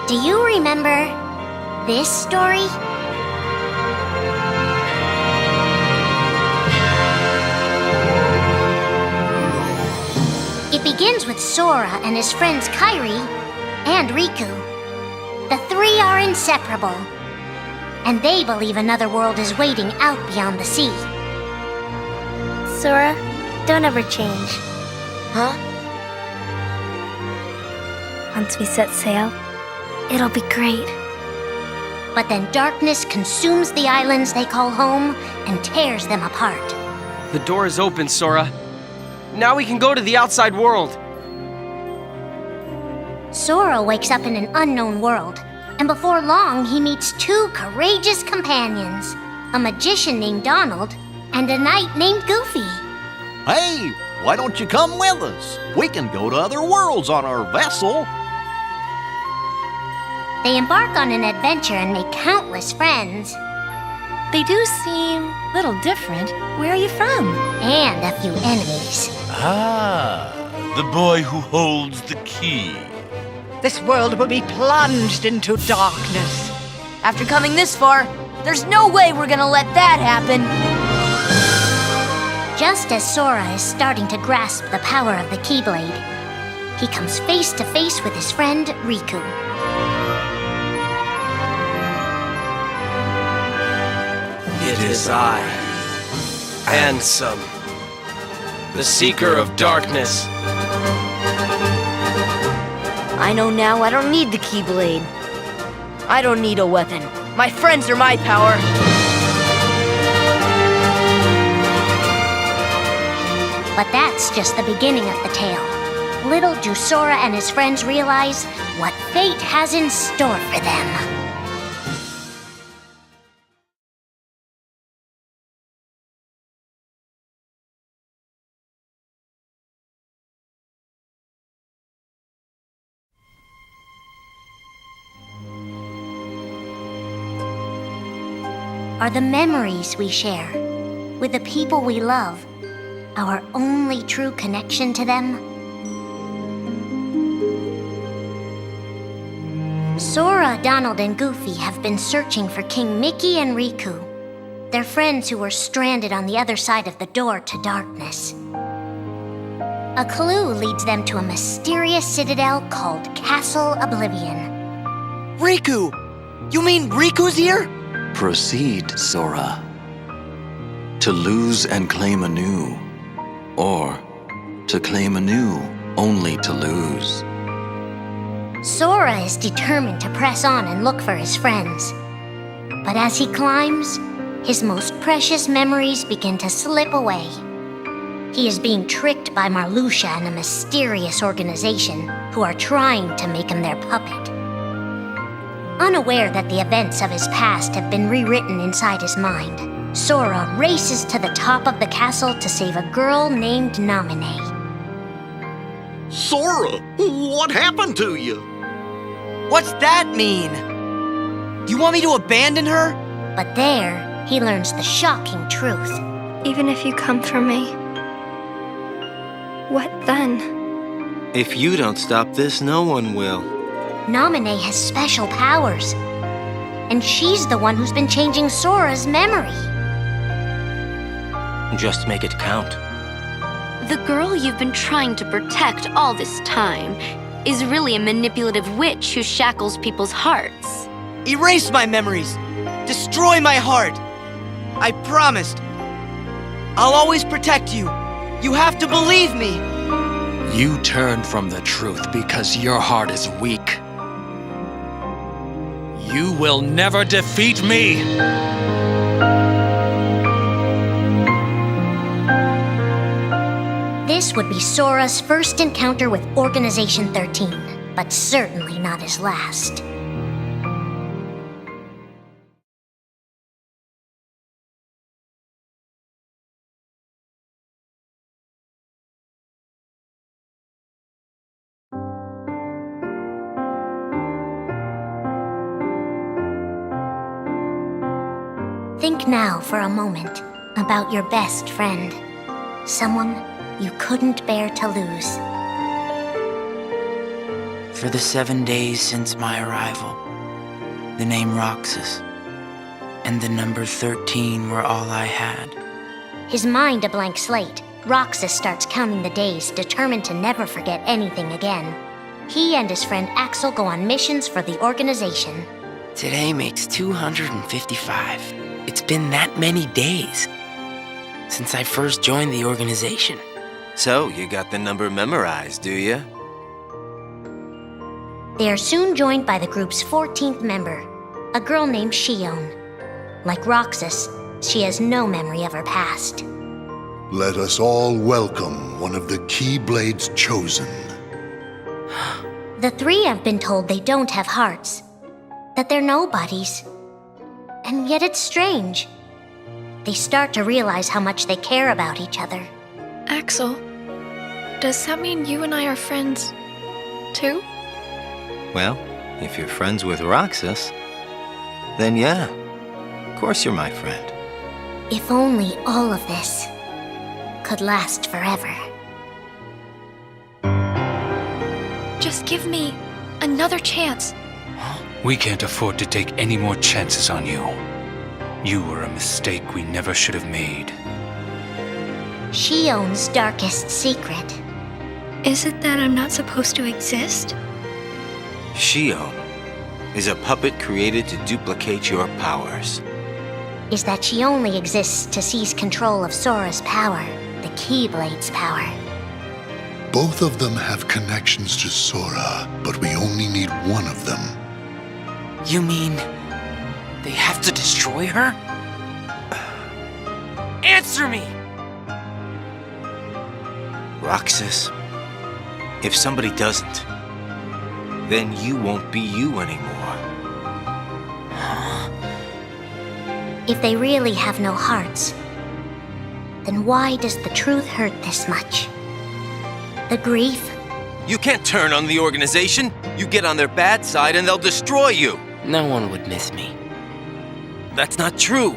Do you remember this story? It begins with Sora and his friends Kairi and Riku. The three are inseparable, and they believe another world is waiting out beyond the sea. Sora, don't ever change. Huh? Once we set sail, it'll be great. But then darkness consumes the islands they call home and tears them apart. The door is open, Sora. Now we can go to the outside world. Sora wakes up in an unknown world, and before long he meets two courageous companions, a magician named Donald and a knight named Goofy. Hey, why don't you come with us? We can go to other worlds on our vessel. They embark on an adventure and make countless friends. They do seem a little different. Where are you from? And a few enemies. Ah, the boy who holds the key. This world will be plunged into darkness. After coming this far, there's no way we're gonna let that happen. Just as Sora is starting to grasp the power of the Keyblade, he comes face to face with his friend Riku. It is I, Handsome, the Seeker of Darkness. I know now I don't need the Keyblade. I don't need a weapon. My friends are my power. But that's just the beginning of the tale. Little do Sora and his friends realize what fate has in store for them. Are the memories we share with the people we love our only true connection to them? Sora, Donald, and Goofy have been searching for King Mickey and Riku, their friends who were stranded on the other side of the door to darkness. A clue leads them to a mysterious citadel called Castle Oblivion. Riku! You mean Riku's here? Proceed, Sora. To lose and claim anew, or to claim anew only to lose. Sora is determined to press on and look for his friends. But as he climbs, his most precious memories begin to slip away. He is being tricked by Marluxia and a mysterious organization who are trying to make him their puppet. Unaware that the events of his past have been rewritten inside his mind, Sora races to the top of the castle to save a girl named Naminé. Sora, what happened to you? What's that mean? You want me to abandon her? But there, he learns the shocking truth. Even if you come for me, what then? If you don't stop this, no one will. Naminé has special powers, and she's the one who's been changing Sora's memory. Just make it count. The girl you've been trying to protect all this time is really a manipulative witch who shackles people's hearts. Erase my memories. Destroy my heart. I promised. I'll always protect you. You have to believe me. You turn from the truth because your heart is weak. You will never defeat me! This would be Sora's first encounter with Organization 13, but certainly not his last. Think now for a moment about your best friend, someone you couldn't bear to lose. for the 7 days since my arrival. The name Roxas and the number 13 were all I had. His mind a blank slate, Roxas starts counting the days, determined to never forget anything again. He and his friend Axel go on missions for the organization. Today makes 255. It's been that many days since I first joined the organization. So, you got the number memorized, do you? They are soon joined by the group's 14th member, a girl named Shion. Like Roxas, she has no memory of her past. Let us all welcome one of the Keyblade's chosen. The three have been told they don't have hearts, that they're nobodies. And yet it's strange. They start to realize how much they care about each other. Axel, does that mean you and I are friends, too? Well, if you're friends with Roxas, then yeah, of course you're my friend. If only all of this could last forever. Just give me another chance. We can't afford to take any more chances on you. You were a mistake we never should have made. Shion's darkest secret. Is it that I'm not supposed to exist? Shion is a puppet created to duplicate your powers. Is that she only exists to seize control of Sora's power, the Keyblade's power. Both of them have connections to Sora, but we only need one of them. You mean they have to destroy her? Answer me! Roxas, if somebody doesn't, then you won't be you anymore. If they really have no hearts, then why does the truth hurt this much? The grief? You can't turn on the organization. You get on their bad side and they'll destroy you. No one would miss me. That's not true.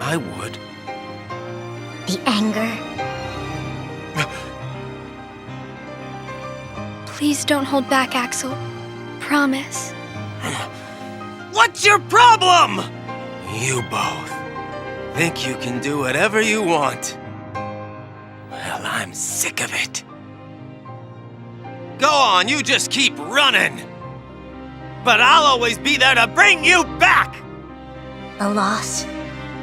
I would. The anger? Please don't hold back, Axel. Promise. What's your problem? You both think you can do whatever you want. Well, I'm sick of it. Go on, you just keep running. But I'll always be there to bring you back! The loss?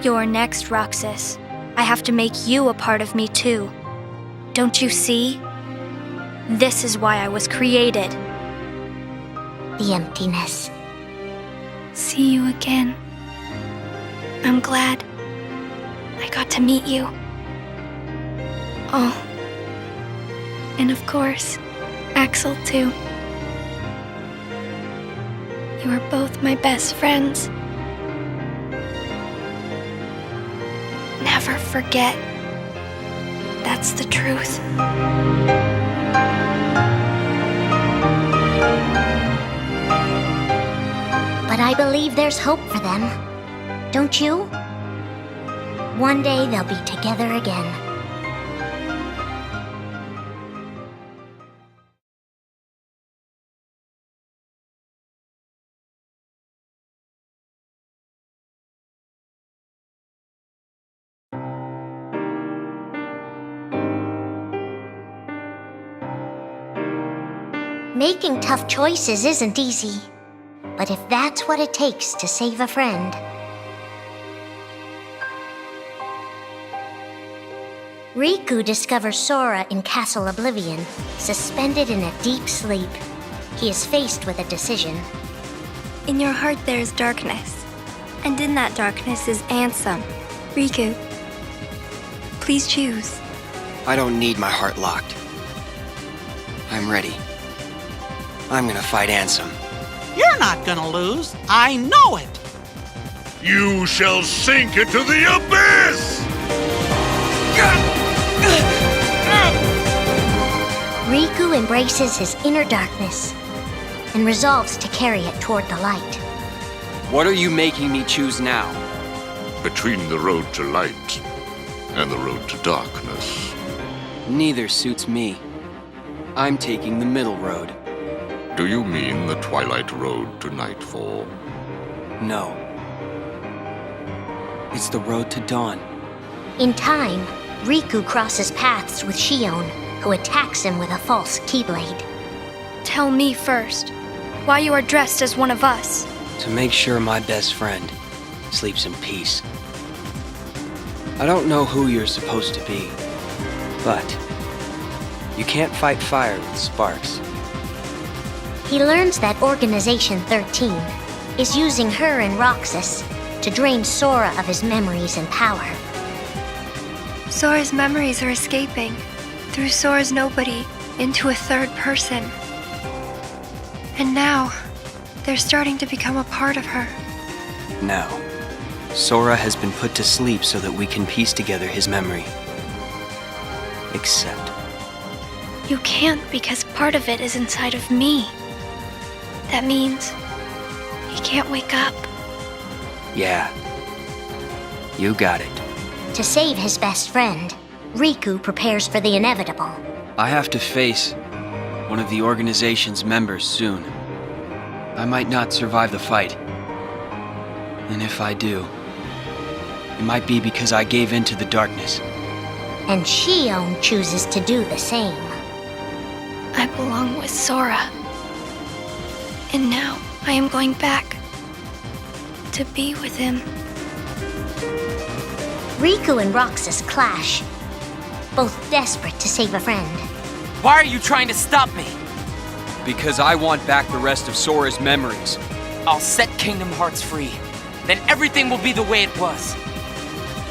You're next, Roxas. I have to make you a part of me too. Don't you see? This is why I was created. The emptiness. See you again. I'm glad I got to meet you. Oh. And of course, Axel too. You are both my best friends. Never forget. That's the truth. But I believe there's hope for them. Don't you? One day they'll be together again. Making tough choices isn't easy, but if that's what it takes to save a friend. Riku discovers Sora in Castle Oblivion, suspended in a deep sleep. He is faced with a decision. In your heart there is darkness, and in that darkness is Ansem. Riku, please choose. I don't need my heart locked. I'm ready. I'm gonna fight Ansem. You're not gonna lose. I know it. You shall sink into the abyss! Riku embraces his inner darkness and resolves to carry it toward the light. What are you making me choose now? Between the road to light and the road to darkness. Neither suits me. I'm taking the middle road. Do you mean the Twilight Road to Nightfall? No. It's the road to dawn. In time, Riku crosses paths with Shion, who attacks him with a false Keyblade. Tell me first, why you are dressed as one of us. To make sure my best friend sleeps in peace. I don't know who you're supposed to be, but you can't fight fire with sparks. He learns that Organization 13 is using her and Roxas to drain Sora of his memories and power. Sora's memories are escaping through Sora's nobody into a third person. And now, they're starting to become a part of her. Now, Sora has been put to sleep so that we can piece together his memory. Except... You can't because part of it is inside of me. That means he can't wake up. Yeah. You got it. To save his best friend, Riku prepares for the inevitable. I have to face one of the organization's members soon. I might not survive the fight. And if I do, it might be because I gave in to the darkness. And Shion chooses to do the same. I belong with Sora. And now I am going back to be with him. Riku and Roxas clash, both desperate to save a friend. Why are you trying to stop me? Because I want back the rest of Sora's memories. I'll set Kingdom Hearts free. Then everything will be the way it was.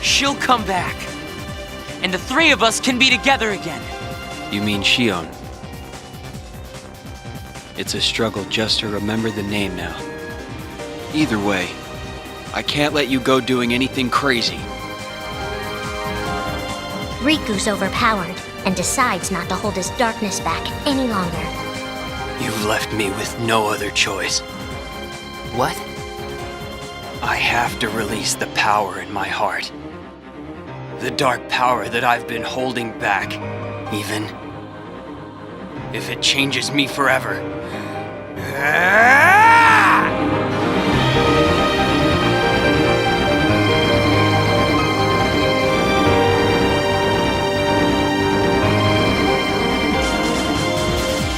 She'll come back. And the three of us can be together again. You mean Shion? It's a struggle just to remember the name now. Either way, I can't let you go doing anything crazy. Riku's overpowered and decides not to hold his darkness back any longer. You've left me with no other choice. What? I have to release the power in my heart. The dark power that I've been holding back, even if it changes me forever.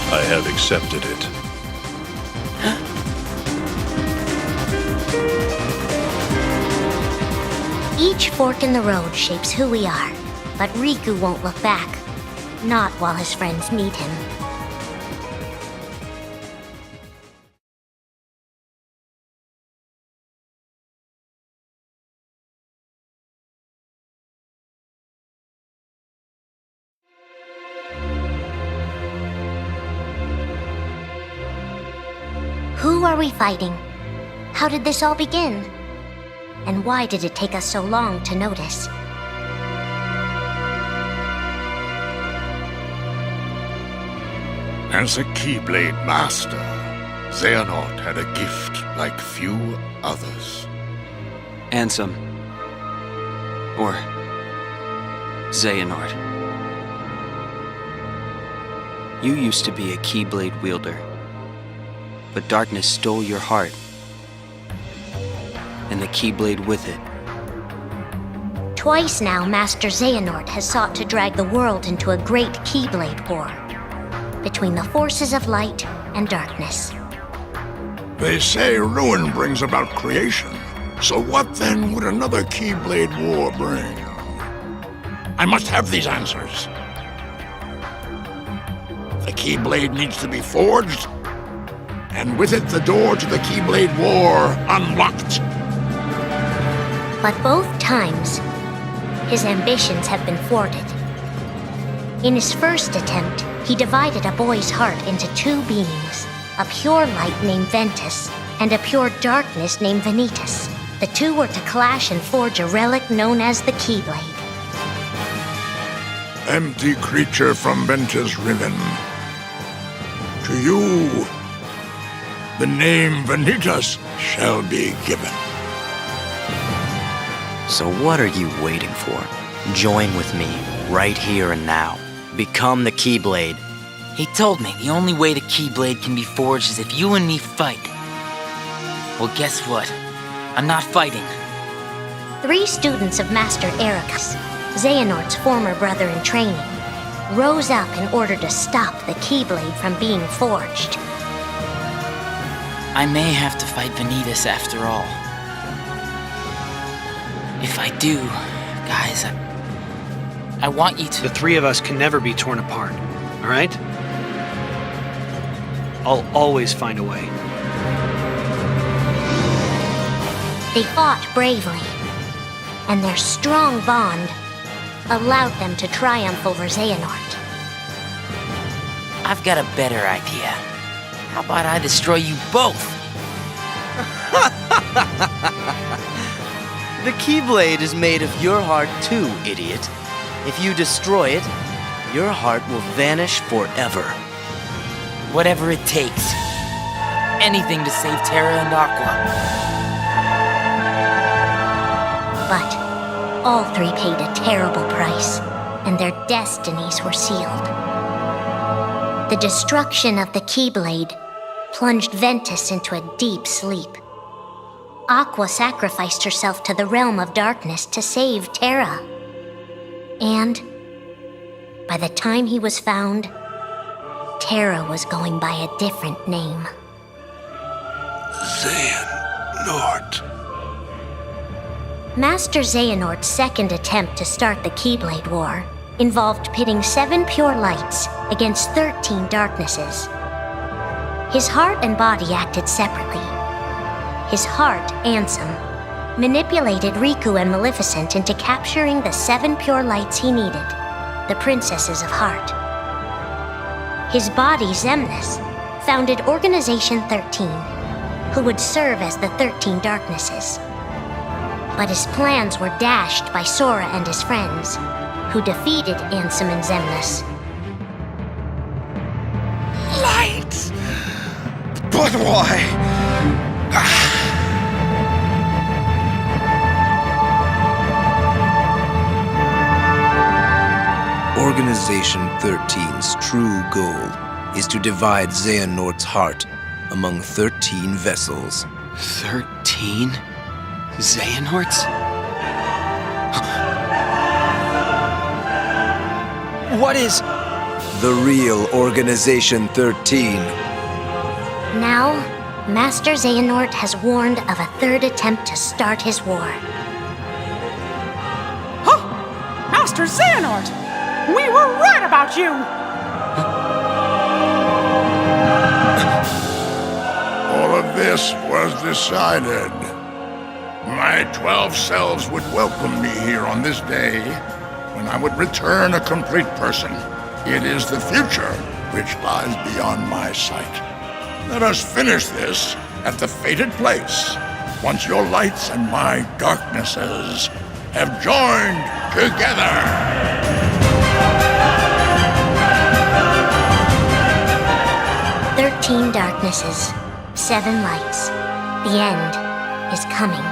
I have accepted it. Each fork in the road shapes who we are, but Riku won't look back. Not while his friends need him. Who are we fighting? How did this all begin? And why did it take us so long to notice? As a Keyblade Master, Xehanort had a gift like few others. Ansem. Or Xehanort. You used to be a Keyblade wielder, but darkness stole your heart, and the Keyblade with it. Twice now, Master Xehanort has sought to drag the world into a great Keyblade War between the forces of light and darkness. They say ruin brings about creation. So what then would another Keyblade War bring? I must have these answers. The Keyblade needs to be forged, and with it the door to the Keyblade War unlocked. But both times, his ambitions have been thwarted. In his first attempt, he divided a boy's heart into two beings, a pure light named Ventus and a pure darkness named Vanitas. The two were to clash and forge a relic known as the Keyblade. Empty creature from Ventus Riven. To you, the name Vanitas shall be given. So what are you waiting for? Join with me, right here and now. Become the Keyblade, He told me the only way the Keyblade can be forged is if you and me fight. Well, guess what? I'm not fighting. 3 students of Master Ericus, Xehanort's former brother in training, rose up in order to stop the Keyblade from being forged. I may have to fight Vanitas after all. If I do, guys, I want you to... The 3 of us can never be torn apart, all right? I'll always find a way. They fought bravely, and their strong bond allowed them to triumph over Xehanort. I've got a better idea. How about I destroy you both? The Keyblade is made of your heart too, idiot. If you destroy it, your heart will vanish forever. Whatever it takes. Anything to save Terra and Aqua. But all 3 paid a terrible price, and their destinies were sealed. The destruction of the Keyblade plunged Ventus into a deep sleep. Aqua sacrificed herself to the realm of darkness to save Terra. And by the time he was found, Terra was going by a different name. Xehanort. Master Xehanort's second attempt to start the Keyblade War involved pitting 7 pure lights against 13 darknesses. His heart and body acted separately. His heart, Ansem, manipulated Riku and Maleficent into capturing the 7 pure lights he needed, the Princesses of Heart. His body, Xemnas, founded Organization 13, who would serve as the 13 darknesses. But his plans were dashed by Sora and his friends, who defeated Ansem and Xemnas. Light! But why? Organization 13's true goal is to divide Xehanort's heart among 13 vessels. 13? Xehanorts? What is... The real Organization 13. Now, Master Xehanort has warned of a 3rd attempt to start his war. Huh! Master Xehanort! We were right about you! All of this was decided. My 12 selves would welcome me here on this day, when I would return a complete person. It is the future which lies beyond my sight. Let us finish this at the fated place, once your lights and my darknesses have joined together. 13 darknesses, 7 lights. The end is coming.